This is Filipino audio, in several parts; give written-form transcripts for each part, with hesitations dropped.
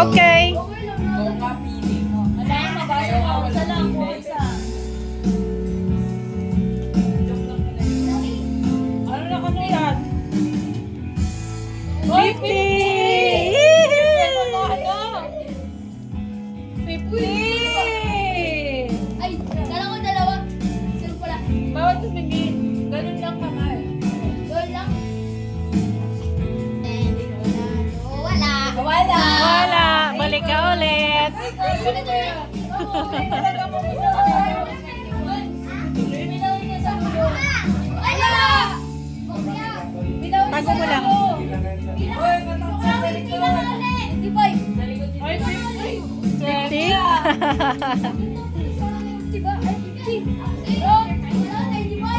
Okay. Kung mapili mo. Wala yung mabasa mo. Isa lang. Isa. Ano na kano yan? 50! Ano? 50! Ay, kala ko dalawa. Sino pala? Bawat tumingin. Ganun lang kamay. Doon lang. Wala. Wala! Wala. Balik ka ulit. Ganito yun. Talaga mo Binaw niya sa ulo. Wala! Binaw niya Tago mo lang. Uy, matakot sa likod. Di ba? Ay, 50! 50? Di ba? Ay, di. Oh, wala na, di ba?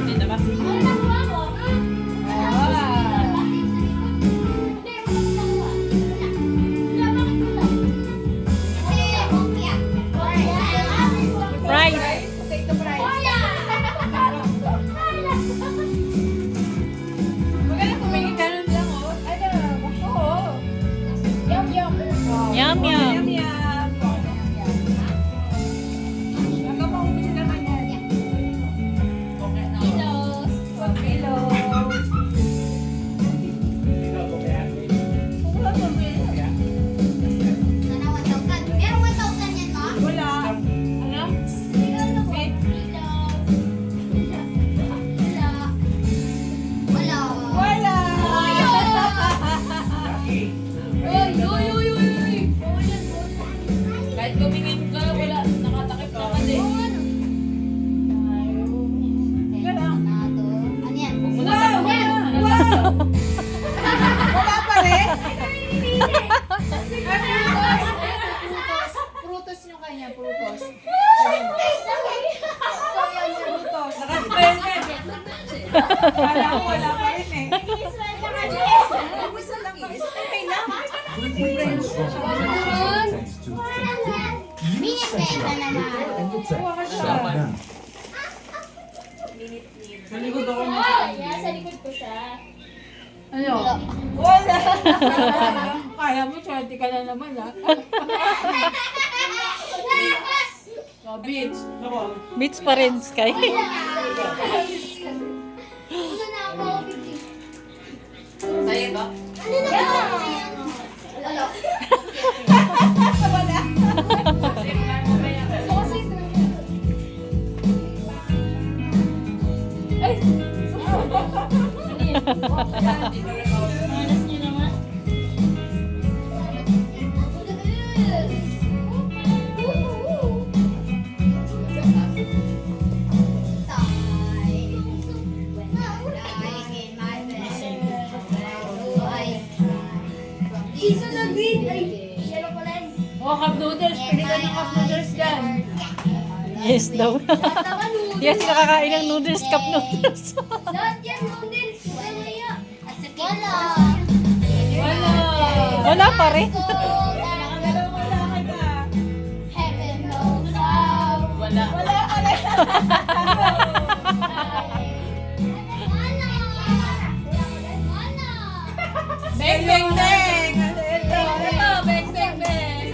Dito ba? Price. Potato fries. Maganda tumingin ka nun lang, oh. Ay, gusto, oh. Yum, yum. Yum, yum. Yum, yum. Hanggang maubos naman yan. Kilos. 1 kilo. Wala pa, Bill. Sana 1,000. Meron 1,000 yan, ma? Wala. Ano? Wait. Wala. Wala. Oy, oy, oy, oy, oy. Kahit tumingin ka, wala. Nakatakip na ka din. Teka lang. Ano yan? Wow! Wow! Wala pa rin? Prutos yung kanya, prutos. Frutos. Naka-spell. Kala ko wala pa rin eh. Gusto lang pa. Okay lang. Minipet na naman. Kuha ka siya. Sa likod ako mo. Sa likod ko siya. Ano? Wala. Kaya mo, swerte ka na naman ha. Oh, beach. Ako. Beats pa rin, Sky. Una na ako, Vicky. Sa'yo ba? Wala. Wala. Ay! Malas niyo naman. Isa na green. Ay, yellow pala yun. Oh, cup noodles. Pili ka ng cup noodles dyan. Yes daw. Lahat naman noodles. Yes, nakakain ng noodles, cup noodles. Lahat yan noodles. Wala. Wala. Wala. Wala pa rin. Nakagalaw ko lang ka. Heaven knows how. Wala. Wala ka rin. Beng, beng, beng. Ito, ito. Beng, beng, beng.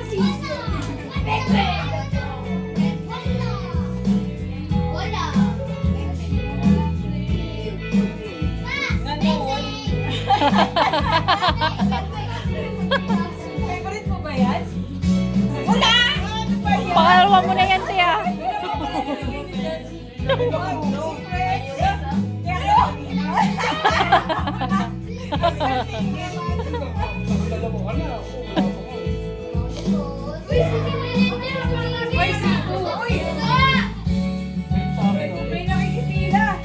Favorite mo ba yan? Wala! Ano ba yan? Pangalawa mo na yan, Tia. May nakikitila.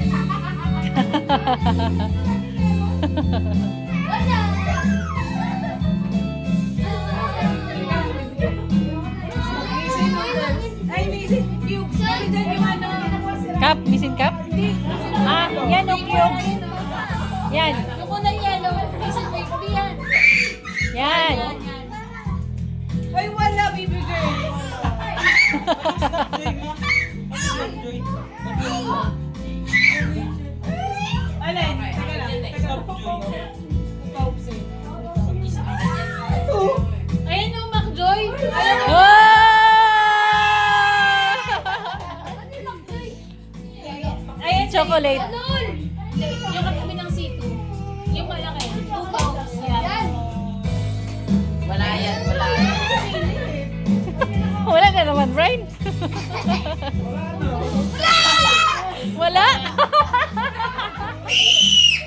Missing noodles. Ay, missing cubes. Sabi dyan yung ano. Cup, missing cup? Ah, yan o, cubes. Yan. Yung unang yellow, isa baby yan. Yan. Ay, wala, baby girl. chocolate. Yung katabi ng C2. Yung malaki. 2 pounds yan. Wala yan, wala yan. Wala na naman, Brian. Wala.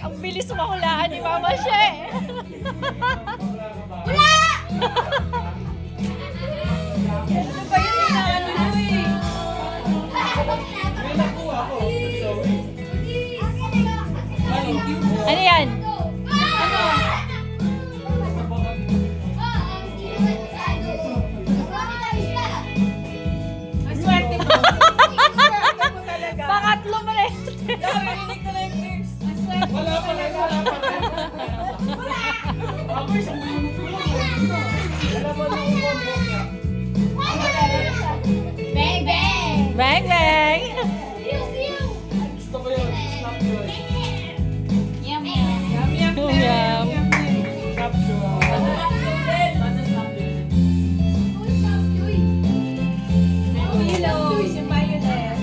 Ang bilis mahulaan ni Mama She. Ano ba yun? Inaano nyo eh. Ano yan? Ang swerte mo. Ang swerte mo talaga. Pangatlo mo na yun. Narinig ko na yung tears. Ang swerte mo talaga. Bang, bang! Bang, bang. Pew, pew! Yum, yum. Yum, yum, Yum, yum. yum. Kilos, yung mayonnaise.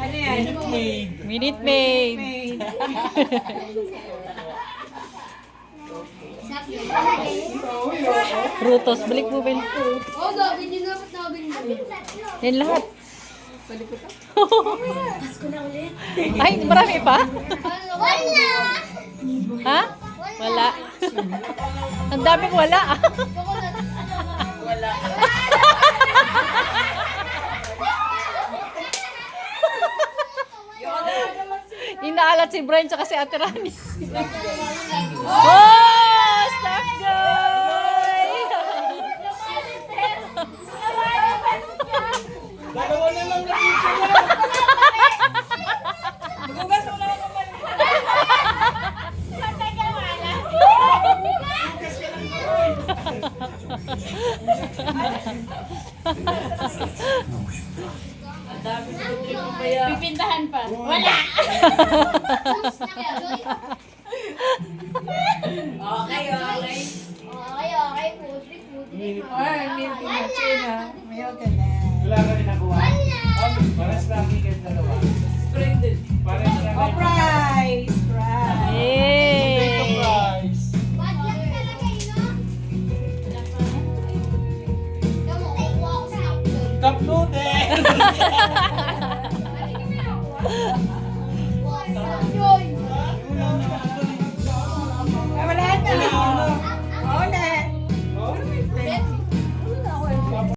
Ano yan? Minute Maid. Maid. Frutos. Balik mo, Ben. Oh, gawin nyo na. Gawin nyo. Yan lahat. Ay, marami pa? Wala! Ha? Wala. Ang daming wala. Chocolate. Wala. Inaalat si Brian tsaka si Ate Rani. Oh! Stop joy! Magugas mo lang ako. Pipintahan pa. Wala. Okay, okay. Okay, okay. Putri, putri. Or, milk na tuna. Milk na. Wala ka rin nakuha. Paras lagi kayo dalawa. Splendid. Paras lagi. Oh, prize! Prize! Yay! Surprise! Bad luck talaga yun, no? Kamu, kukuha ako sa upload. Cup noodle! Balik kami ako.